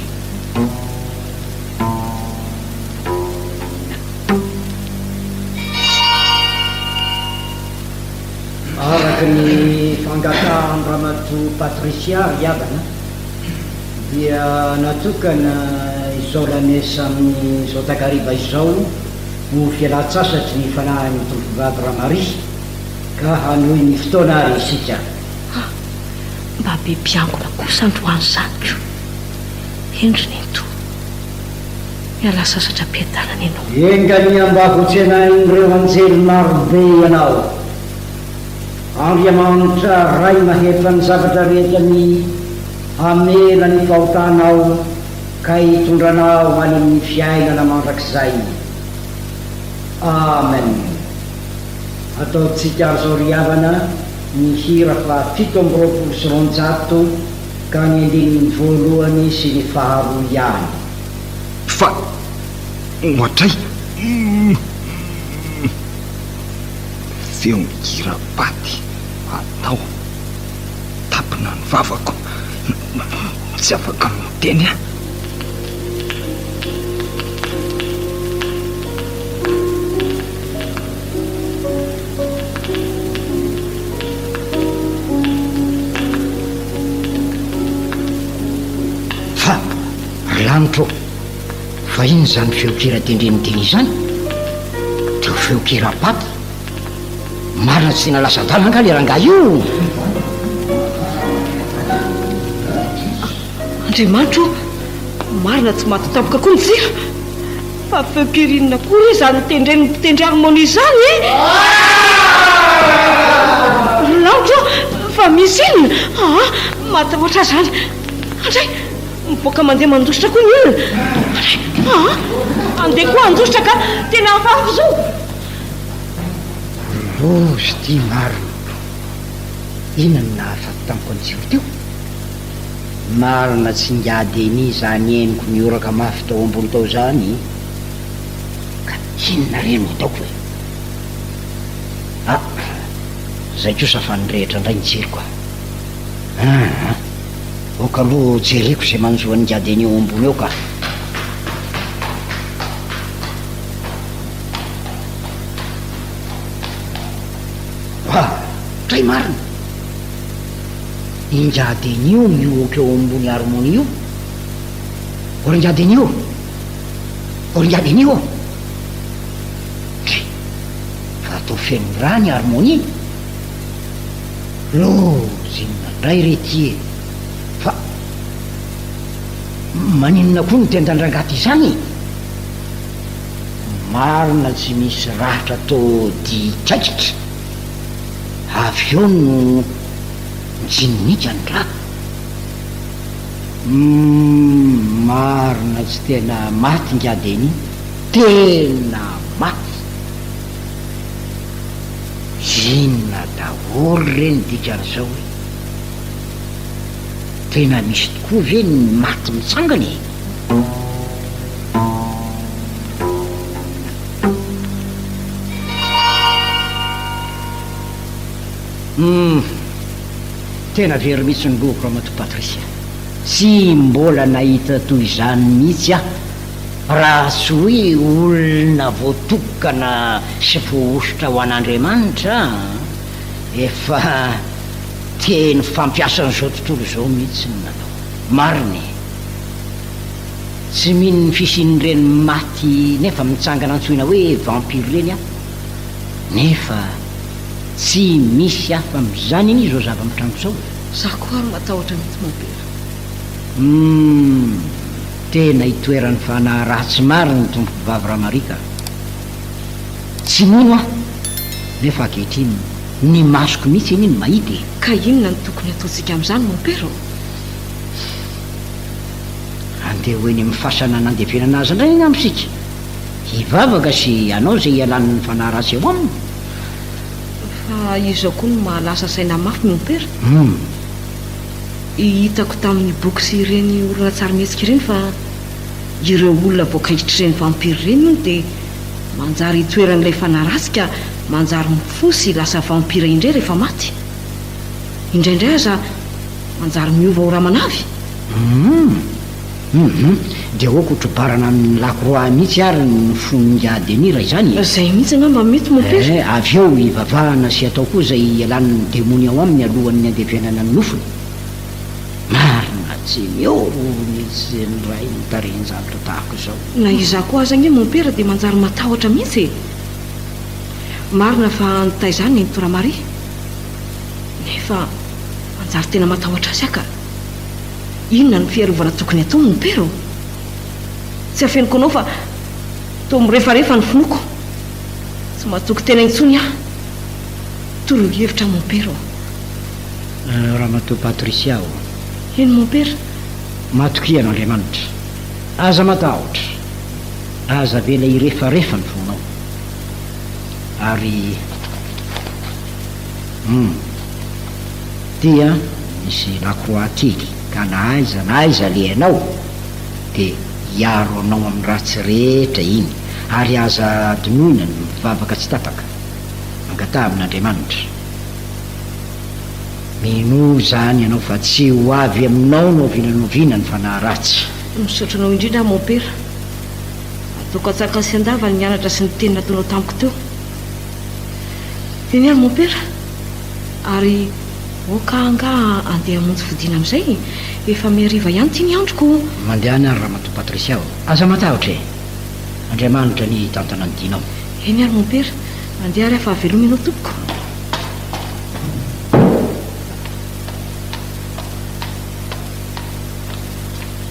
Araka ny fangatahany Ramatoa Patricia iavana dia natokana izao lamesa amin'ny izao takariva izao ho fialan-tsasatry ny fanahin'ny tompom-bavy Ramaria ka hanohy ny fotoana ary isika. Mba be mpiangona kosa androany zany ko. Endriny to miala sasatra am-piadanana ianao. Engany ambavotsenain'ireo anjely marobe ianao. Andriamanitra ray mahefa ny zavatra rehetra ny hamela ny fahotanao ka hitondranao any amin'ny fiainana mandrakizay. Amen. Ataontsika zao ry havana ny hira fa 720 ka ny andininy voalohany sy ny faharoa ihany. Fa ohatray feo migira paty atao tapina ny vavako tsy afaka miteny a. Fa lanitro fa iny zany feokira tendreny teny izany teo feokira paty marina tsy tena lasa-dala anga le rangahy io. Andriamanitro marina tsy matotampoka koa ny tsira fa feokirinina koa izany tendreny mpitendry harmonie izany e. Lanitro fa misy inona matahoatra zany andray miboaka mandeha mandositra koa ny olona. Andeha koa andositra ka tena afafy zao. Rozy ty marina inona no nahafaty tamiko ny tsiro teo. Marina tsy ngady eny zany eniko mioraka mafy tao ambony tao zany ka inona reny no ataoko e. Zay kosa fa nyrehitra indray ny tsiriko oka aloha jereko zay manjoany ngady eny eo ambony eo ka. Tray marina ingady eny io mioka eo ambony harmonie io. Oringady eny io oringady eny io fa atao feno rany harmonie lozy inandray rety e. Fa maninona koa ny tendandrangaty izany. Marina tsy misy rahatra atao ditraikitra avy eo no mijininika ny raha. Marina tsy tena maty ngady eny tena maty. Inona daholo reny dikan'izao hoe tena misy tokoa ve ny maty mitsangany e. Tena very mihitsy ny loko Ramatoa Patricia. Tsy mbola nahita toy izany mihitsy aho raha tsy hoe olona voatokana sy voahositra ho an'Andriamanitra efa teny fampiasan'izao tontolo izao mihitsy ny nanao mariny tsy mino ny fisian'ireny maty nefa mitsangana antsoina hoe vampiro reny a nefa tsy misy hafa mizany iny izao zava-mitrano zao za koa ary matahotra mihitsy mopera tena hitoeran'ny fanahy ratsy mari ny tompoky vavy ramarika tsy mino ah nefa akehitriny ny masoko mihitsy iny ny mahity ka inona ny tokony ataontsika amin'izany mopera andeha hoeny amin'ny fasana nandevenana azy indray iny amitsika hivavaka sy anao zay hialan'ny fanahy ratsy eo aminy fa izao koa no mahalasa saina mafy mopera hitako tamin'ny boky sy ireny olona tsara mihetsika ireny fa ireo olona voakaiditra ireny vampiro ireny ony dia manjary hitoeran'ilay fanaratsika manjary mifosy lasa vampira indray rehefa maty indraindray aza manjary miova ho ramanavy dia hoako hotrobarana amin'ny lakroa mihitsy ary ny fonongadenira izany zay mihitsy angamba mety mopera avy eo hivavahana sy atao koa zay ialan'ny demony ao aminy alohan'ny andevenana ny nofony marina tsy mioro mihitsy ny ray nytarehn-javatra tahako izao na iza koa aza nge mopera dia manjary matahotra mihitsy marina fa nitaizany ny toramari nefa manjary tena matahotra azy aka inona ny fiarovana tokony atao mopera tsy afeniko anao fa to mirefarefa ny finoko tsy mahatoky tena intsony ah toroy hevitra mopera raha matoa patrisia o eny mopera matokiana andriamanitra aza matahotra aza vela irefarefa ny fonao ary dia misy lakroa kely ka na aiza le anao dia hiaro anao amin'ny ratsy rehetra iny ary aza dinoina ny mivavaka tsy tataka mangata amin'andriamanitra mino zany ianao fa tsy ho avy aminao no vinanoviana ny fanahy ratsy misaotranao indrindra mopera ataoko atsaka sy andava ny mianatra sy ny teny nataonao tamiko teo teny ary mopera ary okanga andeha hamonjy fodiana amin'izay efa miariva ihany tia ny androko mandehany ary raha matoa patrisia o aza matahotra e andriamanitra ny tantana ny dinao eny ary mopera andeha ary afa aveloma ianao tompoko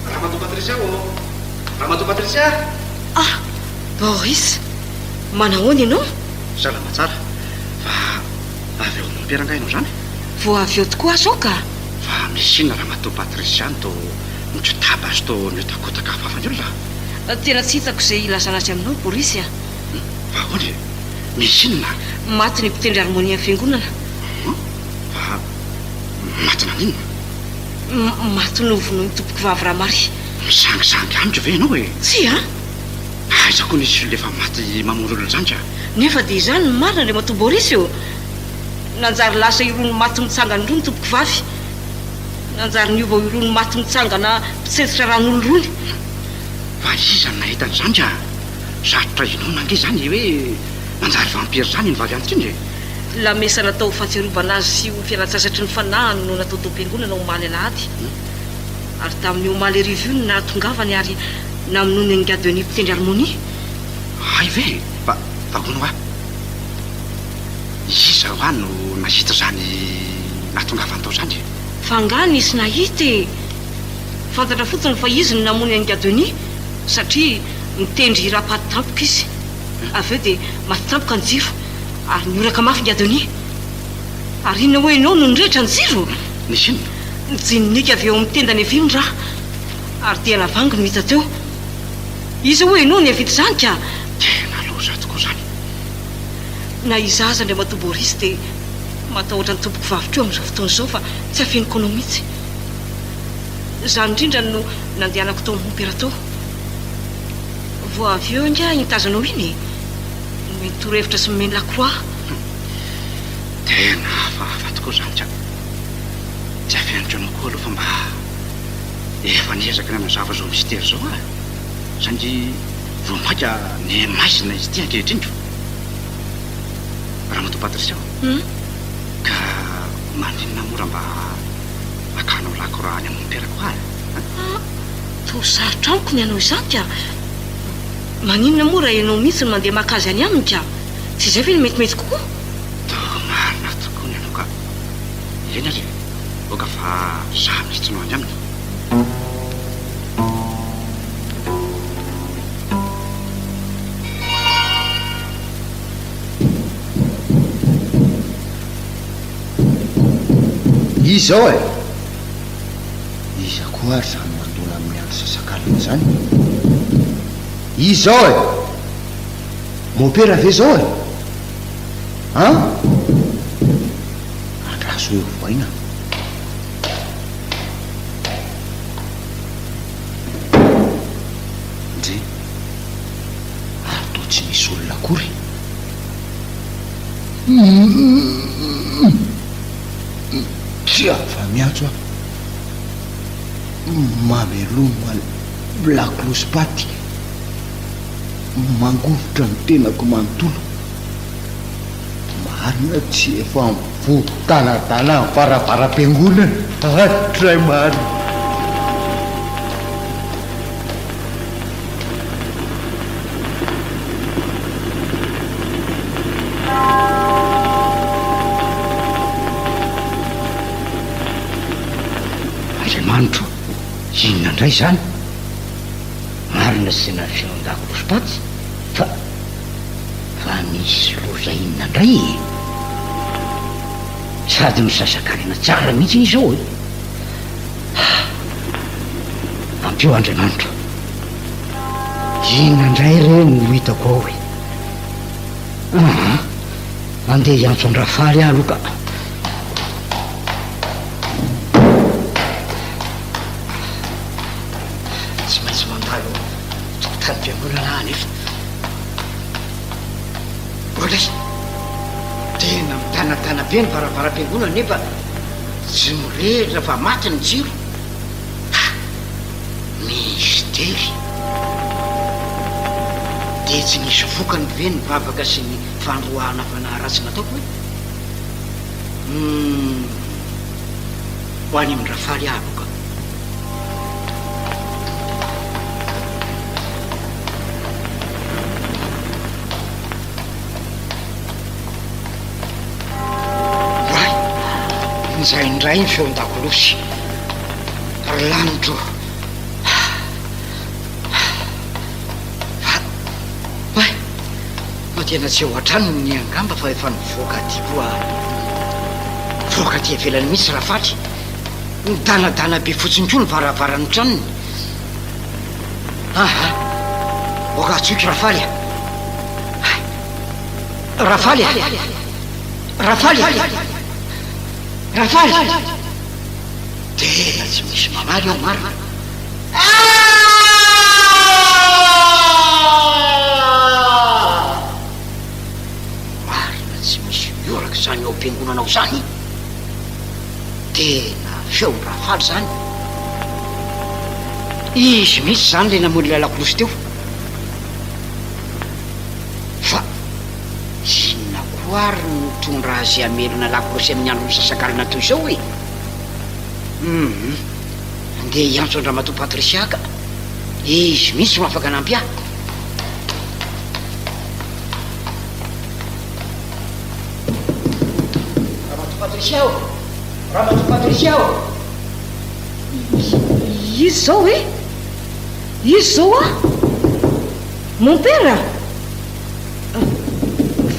raha matoa patrisia o raha matoa patrisia ah boris manahoana ianao salama tsara fa avy eo mimperangainao zany vo avy eo tokoa azo ka fa misy inona raha matoa patrisiany to mitotaba azy to miotakotaka fafanyolona tena tsy hitako izay ilazana azy aminao boris a fa hony misy inona maty ny mpitendry harmonia ny fiangonana fa matina ninona maty novono ny tompoky vavy raha mary misangisangy amiko ve ianao e tsy a aiza koa nisy lefa maty mamory olona zany ka nefa dia izany ny marina le matoa boris eo nanjary lasa irony maty mitsangana irony tompoky vavy nanjary niova irony maty mitsangana mpitsetsitra ran'olo rony fa iza ny nahita n'izany ka sarotra inona ange zany hoe manjary vampira zany ny vavy antoko iny e la mesa natao fahatsiarovana azy sy ho fialan-tsasatry ny fanahany no natao tom-piangonana omaly alahady ary tamin'ny omaly arivo io ny nahatongavany ary naminony angadeny mpitendry harmonia ay ve fa hono a iza ho any no nahita zany nahatongavany tao zany fangany isy nahita e fantatra fotsiny fa izy ny namony angadeny satria mitendry rapaty tampoka izy avy eo dia maty tampoka ny jiro ary nioraka mafy ngadeny ary inona hoe ianao no nirehitra ny jiro nisy inona nyjininika avy eo amin'ny tendany aviny raha ary dia navangy no hita teo izy hoe ianao ny avita zany ka tena loza tokoa zany na iza aza ndray matoa boris dia matahotra ny tompoko vavitra eo amin'izao fotoana izao fa tsy afeniko anao mihitsy zany indrindra no nandehanako tao mopera tao vo avy eo nga hitazanao iny meny torohevitra sy mimeny lakroa tena hafahafa tokoa zany ka tsy afeniko anao koa aloha fa mba efa niezaka ny amazava zao mistera zao a sandy vo maika ny maizina izy ty ankehitrindro raha matoa patrisia ka maninona mora mba akanao lakorany amin'ny mperako aly to sarotra amiko ny anao izany ka maninona mora ianao mihitsy ny mandeha makazy any aminy ka tsy izay ve ny metimety kokoa marina tokoa ny anao ka ena le oka fa za mihitsynao any aminy izao e iza koa ary zany mandola amin'ny andro sasakalina zany izao e mopera ve zao e andraso eo vaina ndre ary to tsy misy olona akory tsy afa miatso a mameloma laklospaty mangovotra ny tenako manontolo marina tsy efa mivotanadana ny faravaram-piangonana atray marina manotro inona indray zany marina sy tena fiondako lospaty fa misy loza inona indray sady misasakarina tsara mihitsy izao e ampio Andriamanitra inona indray reo no hitako ao e andeha hiantso andrafaly aho aloka mpiangonana nefa olay tena mitanatana be ny varavara-mpiangonana nefa tsy mirehitra fa maty ny jiro mistery de tsy nisy fokany ve ny vavaka sy ny fandroahana fanaharatsy nataoko hoe ho any amindrafaly ahloka zay indray ny feon-dakolosy lanitro fa tena tsy eo an-trano ny angamba fa efa nivoaka ty koa voaka ty avelany mihitsy rahafaty nidanadana be fotsiny koa ny varavarany tranony oka atsoky rafaly rafaly rafaly rafaly tena tsy misy mamaly eo marina marina tsy misy mioraka zany ao am-piangonanao zany tena feony rafaly zany izy mihitsy zany le namoly lalakolosy teo fa inona koary nitondra azy amelona lakolosy amin'ny andro misasakarina toy izao hoe andeha hiantso Andramatoa Patrisia ka izy mihitsy no afaka anampy ahy Ramatoa Patrisia o Ramatoa Patrisia o izy zao e izy zao a mon père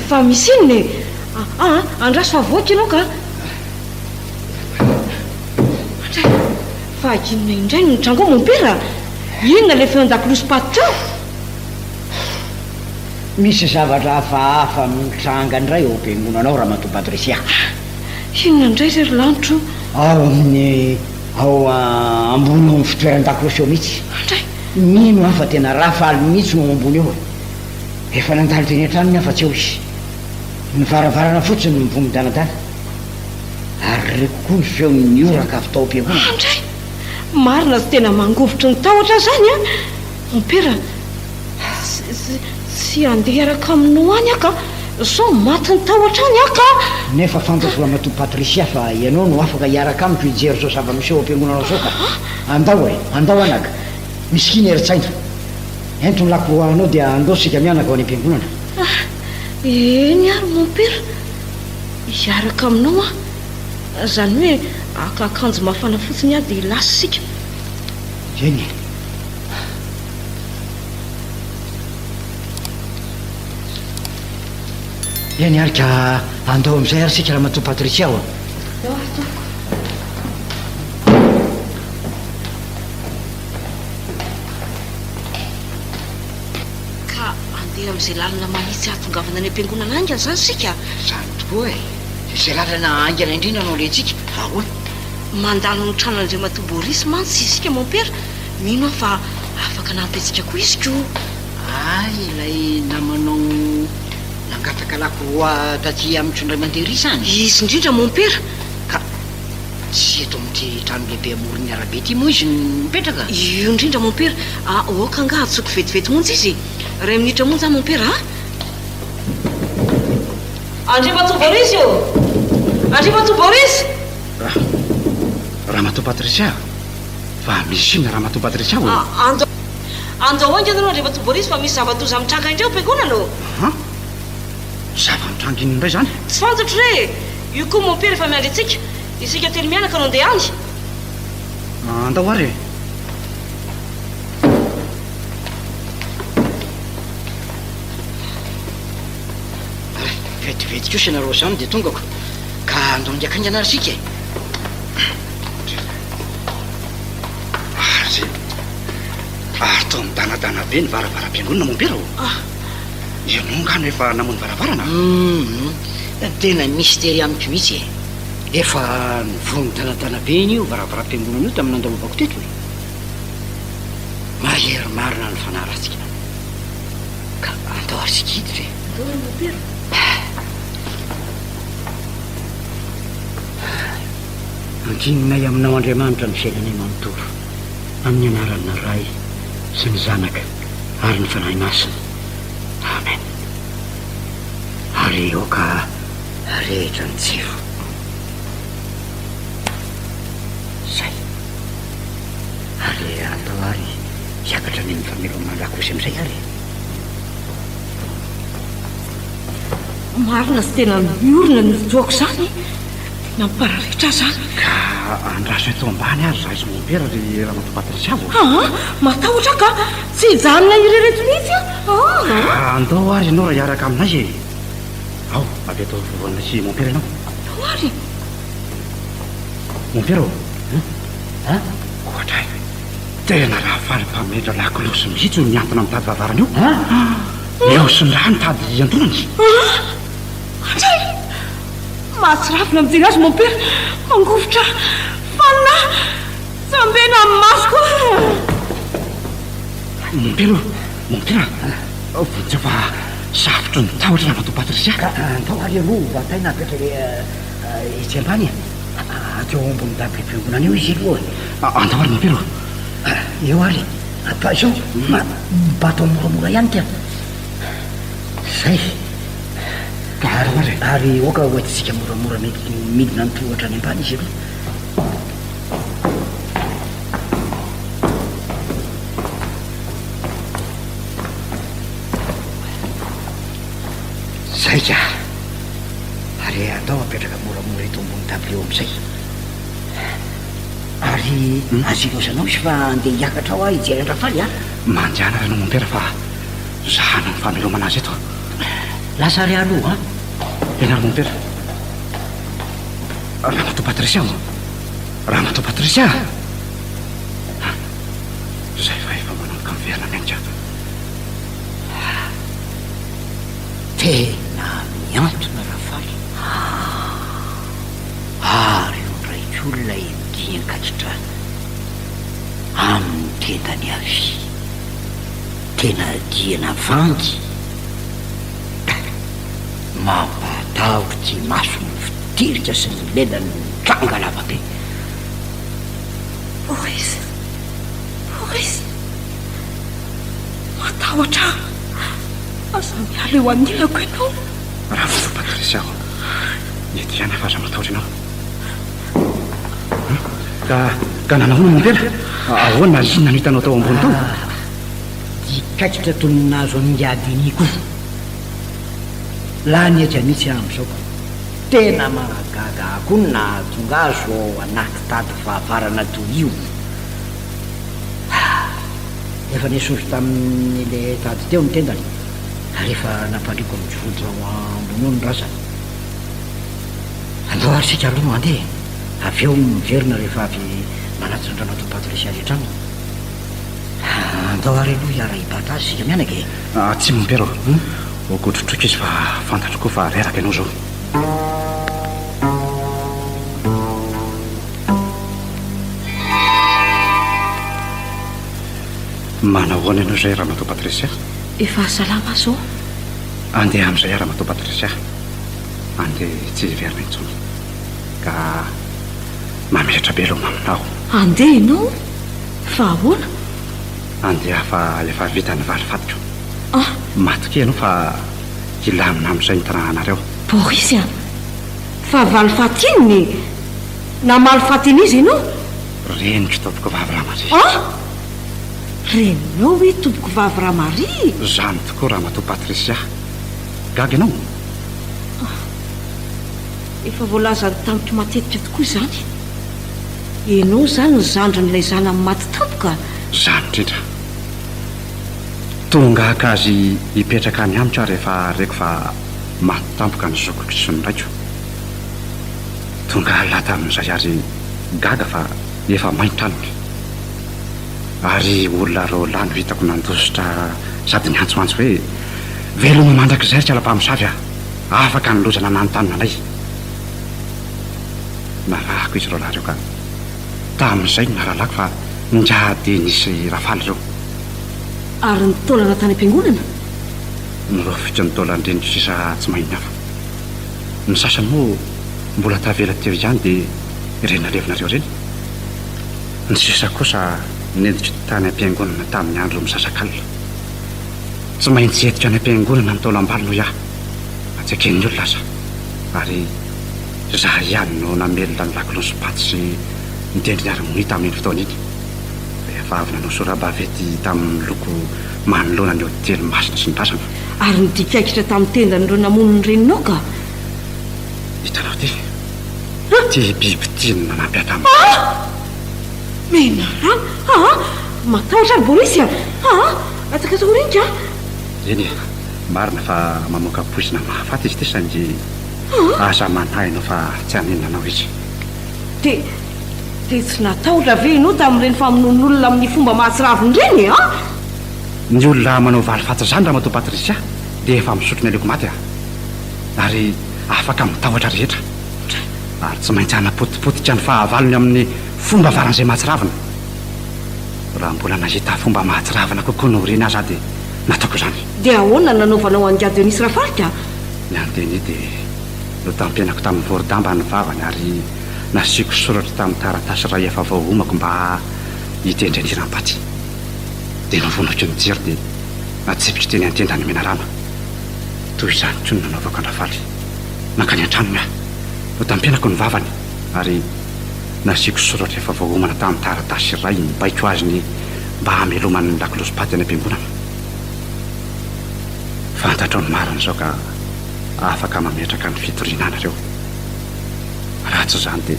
fa misy inony andraso fa voaka ianao ka fa inona indray no nitrango mon père inona le feon-dakolosy paty misy zavatra hafahafa mitranga indray ao am-piangonanao Ramatoa Patrisia inona indray ry lanitro ao amin'ny ao ambony ao amin'ny fitoeran-dakolosy eo mihitsy nino afa tena rafaly mihitsy no ambony eo efa nandalo teny an-trano ny afa-tsy eo izy ny varavarana fotsiny mivomidanadana ary reko koa ny feo ny oraka avy tao am-piangonana andray marina sy tena mangovotry ny tahotra zany a mon père tsy andeha araka aminao any aka sao maty ny tao hatrany aka nefa fantatro ramatoa patrisia fa ianao no afaka hiaraka amiko hijery zao zava-miseho ampiangonanao zao ka andao e andao anaka misy kiny eritsaina ento ny lako anao dia andao sika mianaka ao any ampiangonana eny ary mompera hiaraka aminao a zany hoe akakanjo mafana fotsiny a dia lasa sika eny eny ary ka andao amin'izay ary sika ramatoa patrisia ao ka andeha amin'izay lalana mahitsy ahatongavana ny ampiangonana angana zany sika zany tokoa e izay lalana angana indrindra anao lentsika ahoa mandalo ny tranon'andre matoa boris mantsy isika mompera mino aho fa afaka nampytsika koa izy ko ay ilay namanao nangataka lako taty amin'ny trondray mandeha ry zany izy indrindra mompera ka tsy eto amin'ity trano lehibe amorony arabe ty moa izy mipetraka io indrindra mompera oka nga atsoky vetivety montsy izy ray minitra montsy a mompera andre matoa boris io andre matoa boris ramatoa patrisia fa misy ina ramatoa patrisia andao angy anao andre matoa boris fa misy zavatoza mitranga indreo ampiangonanao zava-mitranga iny indray zany tsy fantatro re io koa mompera efa miandry atsika isika telo mianaka anao andeha any andao ary vetivety kosa nareo zany dia tongako ka andao ngiakanga anary sika ary atao midanadana be ny varavara-mpiangonana mompera ianao ngano efa namony varavarana tena mistery amiko mihitsy e efa nivony danadana be iny io varavara-mpiangonana io tamin'ny andalovako teto e mahery marina ny fanaratsika ka andao ary sikidy re ankinonay aminao andriamanitra ny fiainanay manontoro amin'ny anarana ray sy ny zanaka ary ny fanahy masina amen ary oka rehetra ny tsiro zay ary andao ary hiakatra ny mifamelomandrakosy amin'izay ary marina sy tena miorona ny toako zany nampararehitra zany ka andraso eto ambany ary za izy mompera ry ramatoa patrisia matahotra ka tsy hijanona ireretonitsy andao ary ianao raha hiaraka aminay e ao avy atao voana sy mompera ianao ary mompera ohatra tena raha faly-pamedra lakolosy mihitsy ny antona mitady vavarana io eo sy ny raha nitady antonany andray mahatsirafina amijeny azy mompera mangovotra fanina sambena amin'ny masoko mompera votsy fa safotry ny tahotra ramatoa patrisia andao ary aloha vataina apetra itsy ambany ateo ambony dabile mpiangonana io izy aloha andao ary mompera eo ary ata izao mibato moramora ihany tia zay ary oka hoatitsika moramora mety midina ny tohatra any ambany izy aloha zay ka ary andao apetraka moramora eto ambony dabile eo am'izay ary azilosanao izy fa andeha hiakatra ao a hijery andrafaly mandiana ranao mompera fa zahana ny famelomana azy eto lasa ary aloha enary mompera ramatoa patrisia ramatoa patrisia zay fa efa manonoka miverina mianika tena miantona rafaly ary ondraikolona idiankatritra amin'ny tendany avy tena diana vangy mampatahotra ty maso ny fitirika sy ny lelany tranga lavabe boris matahotra aza miala eo anilako ianao raha fo Patricia aho ety ihany afa aza matahotra ianao ka nanahoana mompera ahoana inona no hitanao tao ambony tao dikaikitra toninazo amin'ny adiniko laha niaja mihitsy am'izao tena mahagaga ako na tonga azo ao anaty tady fahavarana toy io efa nisosy tamin'ile tady teo ny tendany rehefa nampandriko mijorodra ao ambony eo ny razany andao ary sika aloha no andeha avy eo miverina rehefa avy manatondrano ato Patricia rehetrany andao ary aloha hiara hibata azy sika mianaka e tsy mompero okotrotroka izy fa fantatro koa fa reraka ianao zao manahoana ianao zay raha matao Patricia efa salama zao andeha amin'izay raha matao Patricia andeha tsy hiverina intsony ka mamelatra be aloha maminao andeha ianao fa ahoana andeha fa efa vita ny vary fatiko matoka ianao fa ilamina amin'izay nytanànareo borisy a fa valy fatininy na maly fatiny izy ianao reniko topoko vavy ramary reninao hoe toboko vavy ramary zany tokoa raha matao Patricia gaga ianao efa voalazany tamiko matetika tokoa zany ianao zany ny zandry n'ilay zana amin'ny maty tampoka zany indrindra tonga aka azy hipetraka any amiko aho rehefa reko fa maty tampoka ny zokoko sy ny raiko tonga lata amin'izay ary gaga fa efa mainitra aniny ary olona ro lano hitako nandositra sady ny antsoantso hoe veloma mandrakizay tsy ala-mpamosavy ah afaka nylozana nanotanina anay narahako izy ro lareo ka tamin'izay naralako fa njady nisy rafaly reo ary nitaolana tany am-piangonana nirofitra ny taola ndrendro sisa tsy mahiny hafa ny sasany moa mbola tavela teo ihany dia renalevonareo reny ny sisa kosa nenditry tany am-piangonana tamin'ny andro misasak'alina tsy maintsy etitra any am-piangonana ny taola ambalo iaho atsaken'ny olo lasa ary zaho ihany no namelona ny lakilony sopaty sy nitendriny ary-mony tamin'iny fotoana iny rehefa avy nanao sorabavety tamin'ny loko manoloana ny hotely masina sy ny razana ary nidikaikitra tamin'ny tendan'ireo namonony reninao ka hitanao ty biby tiany nanampy atamina menarana matahotra ny borisy ataka saorinika eny marina fa mamoaka poizina mahafaty izy ty sandy aza manahinao fa tsy haninanao izy de tsy natahotra ve ianao tamin'ireny famonon'olona amin'ny fomba mahatsiraviny reny ny olona manao valy fata zany raha matao Patricia dia efa misotro ny aleko maty ary afaka mitahotra rehetra ary tsy maintsy anapotipotika ny fahavalony amin'ny fomba varan'izay mahatsiravina raha mbola nahita fomba mahatsiravina kokoa no reny aza dia nataoko zany dia ahoana nanaovanao angady nisy rafarika ny anteny dia no tampianako tamin'ny vorodamba ny vavany ary nasiako soratra tamin'ny taratasy ray efa vaoomako mba hitendreniram-paty dia navonako ny jery dia natsipitra teny antenda ny menarana toy izany koa no nanaovako andrafaly nankany an-tranony aho no tampianako ny vavany ary nasiako soratra efa vaoomana tamin'ny taratasy ray mibaiko azy ny mba hamelomany lakolosy-paty any am-piangonana fantatro ny marina zao ka afaka mametraka ny fitorinanareo raha tsy zany dia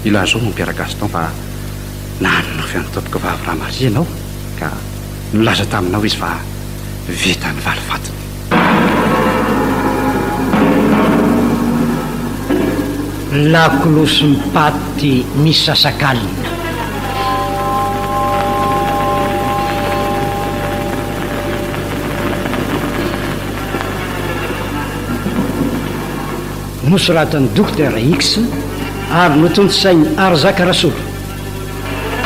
ilazao mompiaraka Gaston fa nanonao fiantopoko vavy ramary ianao ka nilaza taminao izy fa vita ny valy fatiny lakolosy mipaty misy sasakalina nosoratan'ny docteur X ary notontsainy Arzaka Rasolo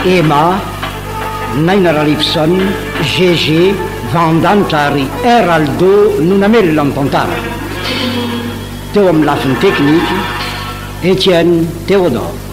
Emma Naina Ralifson GG Vandanitra ary Heraldo no namelona amin'ny tantara teo amin'ny lafiny tekniky Etienne Théodore